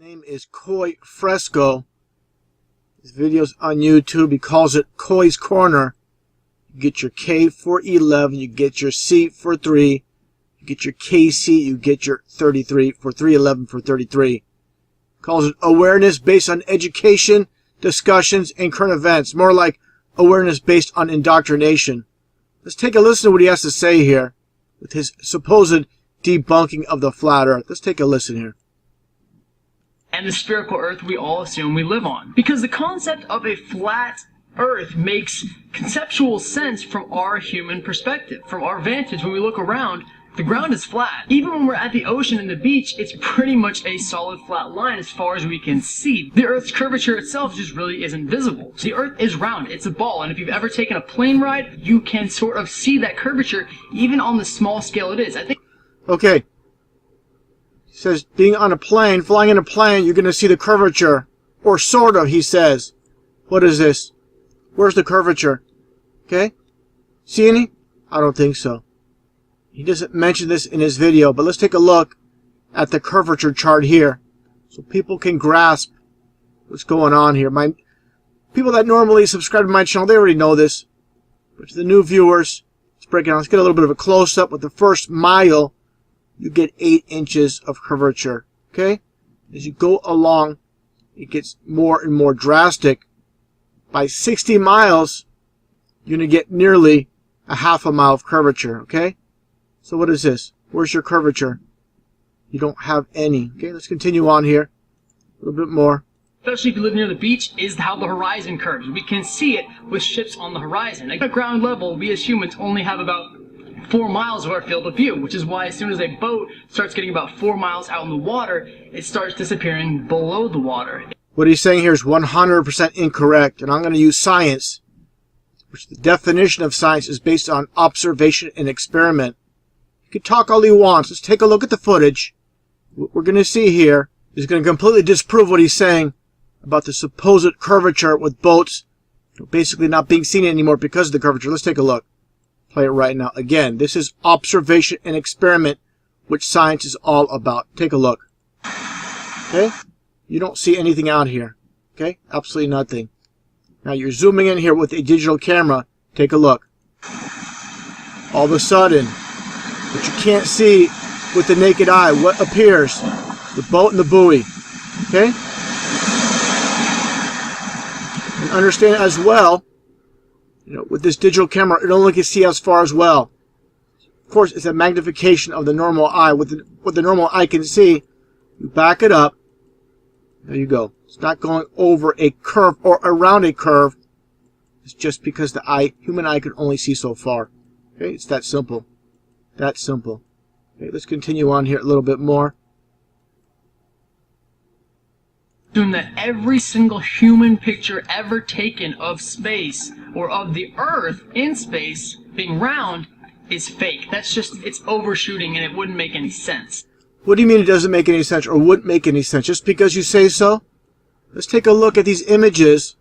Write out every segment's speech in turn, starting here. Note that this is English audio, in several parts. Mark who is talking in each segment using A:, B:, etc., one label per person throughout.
A: Name is Koi Fresco. His video's on YouTube. He calls it Koi's Corner. You get your K for 11, you get your C for 3, you get your KC, you get your 33 for 311 for 33. Calls it awareness based on education, discussions, and current events. More like awareness based on indoctrination. Let's take a listen to what he has to say here with his supposed debunking of the flat earth. Let's take a listen here.
B: And the spherical earth we all assume we live on. Because the concept of a flat earth makes conceptual sense from our human perspective. From our vantage, when we look around, the ground is flat. Even when we're at the ocean and the beach, it's pretty much a solid flat line as far as we can see. The earth's curvature itself just really isn't visible. The earth is round, it's a ball, and if you've ever taken a plane ride, you can sort of see that curvature even on the small scale it is. I think.
A: Okay. He says, being on a plane, flying in a plane, you're going to see the curvature. Or sort of, he says. What is this? Where's the curvature? Okay? See any? I don't think so. He doesn't mention this in his video, but let's take a look at the curvature chart here so people can grasp what's going on here. People that normally subscribe to my channel, they already know this. But to the new viewers, let's break it down. Let's get a little bit of a close-up with the first mile. You get 8 inches of curvature. Okay? As you go along, it gets more and more drastic. By 60 miles, you're going to get nearly a half a mile of curvature. Okay? So what is this? Where's your curvature? You don't have any. Okay, let's continue on here. A little bit more.
B: Especially if you live near the beach, is how the horizon curves. We can see it with ships on the horizon. At ground level, we as humans only have about 4 miles of our field of view, which is why as soon as a boat starts getting about 4 miles out in the water, it starts disappearing below the water.
A: What he's saying here is 100% incorrect, and I'm going to use science, which the definition of science is based on observation and experiment. You can talk all he wants. Let's take a look at the footage. What we're going to see here is going to completely disprove what he's saying about the supposed curvature with boats basically not being seen anymore because of the curvature. Let's take a look. Play it right now. Again, this is observation and experiment, which science is all about. Take a look. Okay? You don't see anything out here. Okay? Absolutely nothing. Now you're zooming in here with a digital camera. Take a look. All of a sudden, what you can't see with the naked eye, what appears? The boat and the buoy. Okay? And understand as well, with this digital camera, it only can see as far as well. Of course, it's a magnification of the normal eye. What the normal eye can see, you back it up. There you go. It's not going over a curve or around a curve. It's just because the human eye can only see so far. Okay, it's that simple. That simple. Okay, let's continue on here a little bit more.
B: Assume that every single human picture ever taken of space or of the Earth in space being round is fake. That's just, it's overshooting and it wouldn't make any sense.
A: What do you mean it doesn't make any sense or wouldn't make any sense? Just because you say so? Let's take a look at these images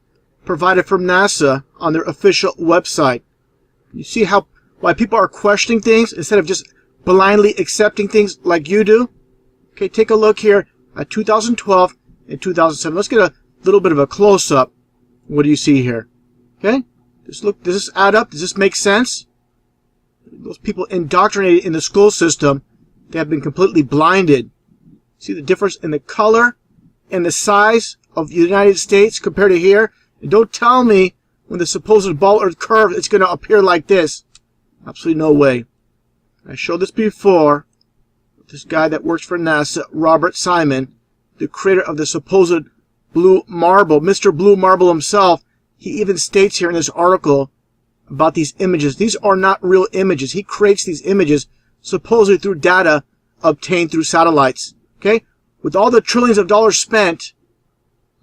A: provided from NASA on their official website. You see why people are questioning things instead of just blindly accepting things like you do? Okay, take a look here at 2012 and 2007. Let's get a little bit of a close-up. What do you see here? Okay? Just look, does this add up? Does this make sense? Those people indoctrinated in the school system, they have been completely blinded. See the difference in the color and the size of the United States compared to here? And don't tell me when the supposed ball earth curve, it's going to appear like this. Absolutely no way. I showed this before. This guy that works for NASA, Robert Simon, the creator of the supposed blue marble, Mr. Blue Marble himself, he even states here in this article about these images. These are not real images. He creates these images supposedly through data obtained through satellites. Okay? With all the trillions of dollars spent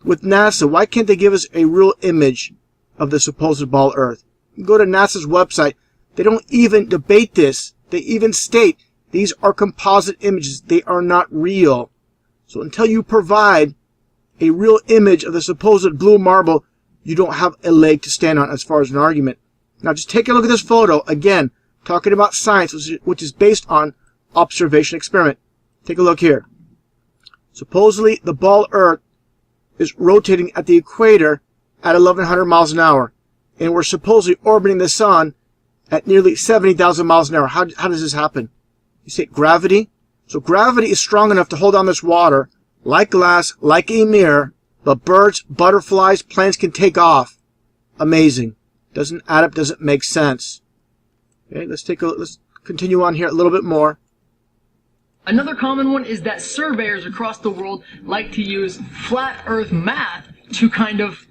A: with NASA, why can't they give us a real image of the supposed ball earth? You go to NASA's website. They don't even debate this. They even state these are composite images. They are not real. So until you provide a real image of the supposed blue marble, you don't have a leg to stand on as far as an argument. Now just take a look at this photo. Again, talking about science, which is based on observation experiment. Take a look here. Supposedly, the ball Earth is rotating at the equator at 1,100 miles an hour, and we're supposedly orbiting the sun at nearly 70,000 miles an hour. How does this happen? You say gravity? So gravity is strong enough to hold on this water, like glass, like a mirror, but birds, butterflies, planes can take off. Amazing. Doesn't add up, doesn't make sense. Okay, let's continue on here a little bit more.
B: Another common one is that surveyors across the world like to use flat earth math to kind of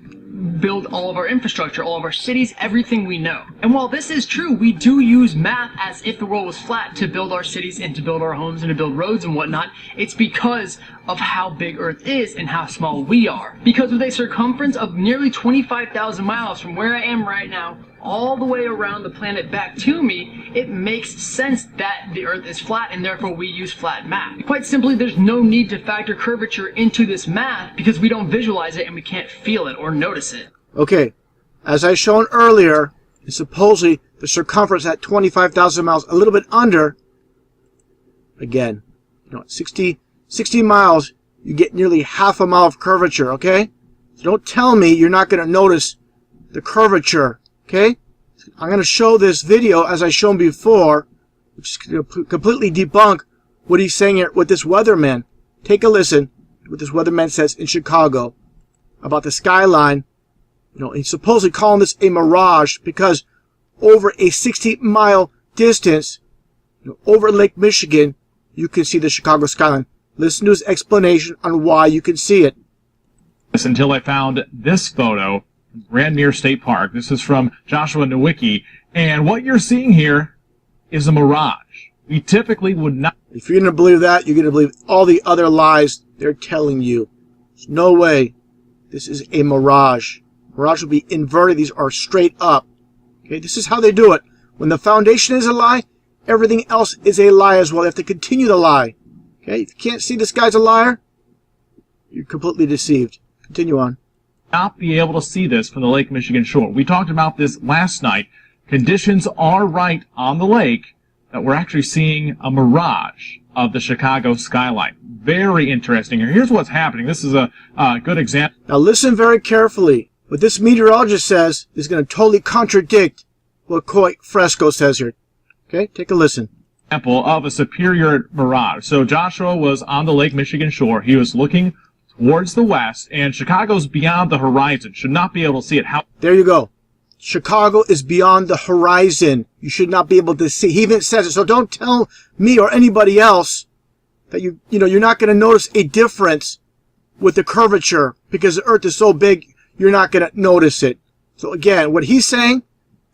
B: build all of our infrastructure, all of our cities, everything we know. And while this is true, we do use math as if the world was flat to build our cities and to build our homes and to build roads and whatnot. It's because of how big Earth is and how small we are. Because with a circumference of nearly 25,000 miles from where I am right now, all the way around the planet back to me, it makes sense that the Earth is flat and therefore we use flat math. Quite simply, there's no need to factor curvature into this math because we don't visualize it and we can't feel it or notice it.
A: Okay, as I shown earlier, and supposedly the circumference at 25,000 miles, a little bit under, again, 60 miles, you get nearly half a mile of curvature, okay? So don't tell me you're not going to notice the curvature. Okay, I'm going to show this video as I shown before, which is going to completely debunk what he's saying here with this weatherman. Take a listen to what this weatherman says in Chicago about the skyline. He's supposedly calling this a mirage because over a 60-mile distance, over Lake Michigan, you can see the Chicago skyline. Listen to his explanation on why you can see it.
C: Until I found this photo. Grandmere State Park. This is from Joshua Nowicki, and what you're seeing here is a mirage. We typically would not...
A: If you're going to believe that, you're going to believe all the other lies they're telling you. There's no way this is a mirage. Mirage will be inverted. These are straight up. Okay, this is how they do it. When the foundation is a lie, everything else is a lie as well. You have to continue the lie. Okay, if you can't see this guy's a liar, you're completely deceived. Continue on.
C: Not be able to see this from the Lake Michigan shore. We talked about this last night. Conditions are right on the lake that we're actually seeing a mirage of the Chicago skyline. Very interesting. Here's what's happening. This is a good example.
A: Now listen very carefully. What this meteorologist says is going to totally contradict what Fresco says here. Okay, take a listen.
C: Example of a superior mirage. So Joshua was on the Lake Michigan shore. He was looking towards the west, and Chicago's beyond the horizon. Should not be able to see it.
A: There you go. Chicago is beyond the horizon. You should not be able to see. He even says it. So don't tell me or anybody else that you're not going to notice a difference with the curvature because the Earth is so big. You're not going to notice it. So again, what he's saying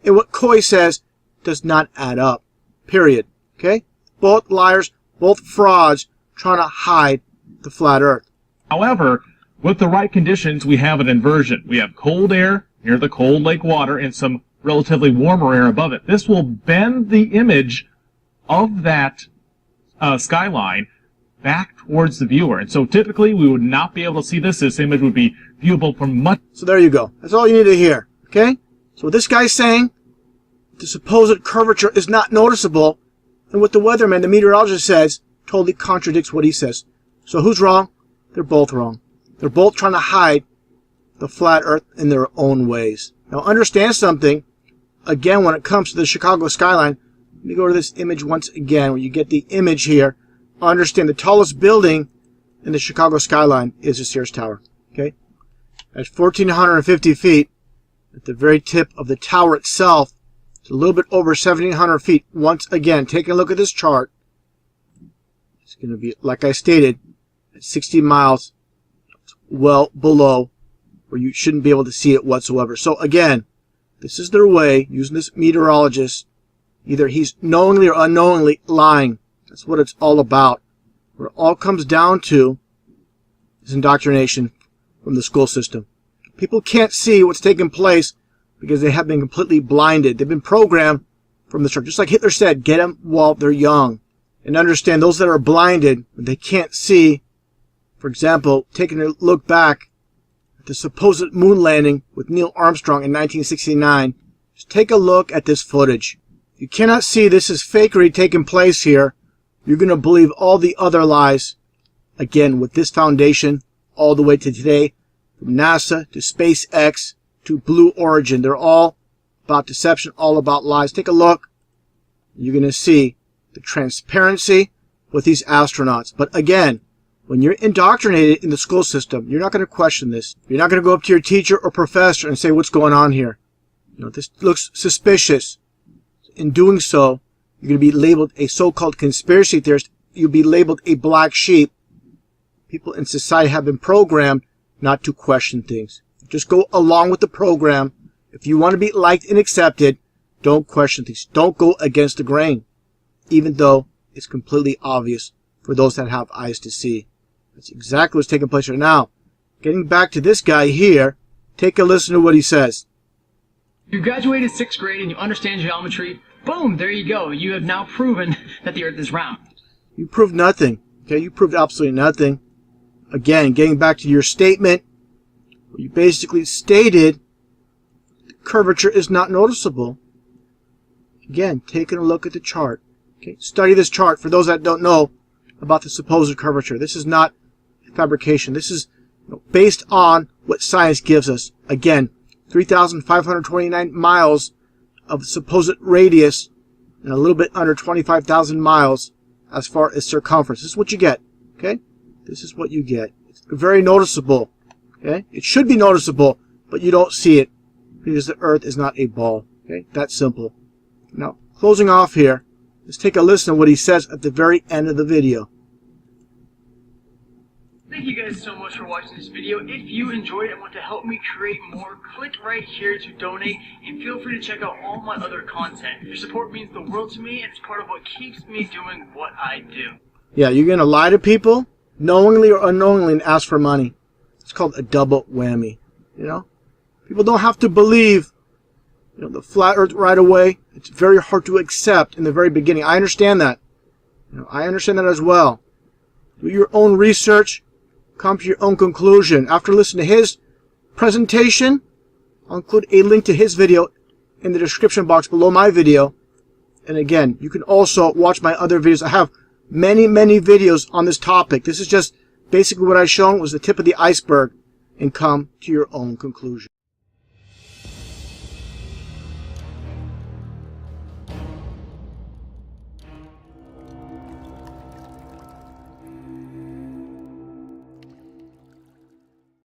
A: and what Coy says does not add up. Period. Okay? Both liars, both frauds, trying to hide the flat Earth.
C: However, with the right conditions, we have an inversion. We have cold air near the cold lake water and some relatively warmer air above it. This will bend the image of that skyline back towards the viewer. And so typically we would not be able to see this. This image would be viewable from much...
A: So there you go. That's all you need to hear. Okay? So what this guy's saying, the supposed curvature is not noticeable, and what the weatherman, the meteorologist says, totally contradicts what he says. So who's wrong? They're both wrong. They're both trying to hide the flat Earth in their own ways. Now understand something. Again, when it comes to the Chicago skyline, let me go to this image once again, where you get the image here. Understand the tallest building in the Chicago skyline is the Sears Tower. Okay? At 1,450 feet, at the very tip of the tower itself, it's a little bit over 1,700 feet. Once again, take a look at this chart. It's going to be, like I stated, at 60 miles, well below where you shouldn't be able to see it whatsoever. So again, this is their way, using this meteorologist. Either he's knowingly or unknowingly lying. That's what it's all about. What it all comes down to is indoctrination from the school system. People can't see what's taking place because they have been completely blinded. They've been programmed from the start. Just like Hitler said, get them while they're young. And understand those that are blinded, they can't see. For example, taking a look back at the supposed moon landing with Neil Armstrong in 1969, just take a look at this footage. You cannot see this is fakery taking place here. You're going to believe all the other lies Again, with this foundation, all the way to today, from NASA to SpaceX to Blue Origin, they're all about deception, all about lies. Take a look. You're going to see the transparency with these astronauts. But again, when you're indoctrinated in the school system, you're not going to question this. You're not going to go up to your teacher or professor and say, what's going on here? This looks suspicious. In doing so, you're going to be labeled a so-called conspiracy theorist. You'll be labeled a black sheep. People in society have been programmed not to question things. Just go along with the program. If you want to be liked and accepted, don't question things. Don't go against the grain, even though it's completely obvious for those that have eyes to see. That's exactly what's taking place right now. Getting back to this guy here, take a listen to what he says.
B: You graduated 6th grade and you understand geometry. Boom, there you go. You have now proven that the Earth is round.
A: You proved nothing. Okay, you proved absolutely nothing. Again, getting back to your statement, where you basically stated the curvature is not noticeable. Again, taking a look at the chart. Okay, study this chart for those that don't know about the supposed curvature. This is not fabrication. This is based on what science gives us. Again, 3,529 miles of supposed radius and a little bit under 25,000 miles as far as circumference. This is what you get. Okay? This is what you get. It's very noticeable. Okay? It should be noticeable, but you don't see it because the Earth is not a ball. Okay? That's simple. Now, closing off here, let's take a listen to what he says at the very end of the video.
B: Thank you guys so much for watching this video. If you enjoyed it and want to help me create more, click right here to donate, and feel free to check out all my other content. Your support means the world to me, and it's part of what keeps me doing what I do.
A: Yeah, you're going to lie to people, knowingly or unknowingly, and ask for money. It's called a double whammy. People don't have to believe the flat Earth right away. It's very hard to accept in the very beginning. I understand that. I understand that as well. Do your own research. Come to your own conclusion. After listening to his presentation, I'll include a link to his video in the description box below my video. And again, you can also watch my other videos. I have many, many videos on this topic. This is just basically what I've shown was the tip of the iceberg, and come to your own conclusion.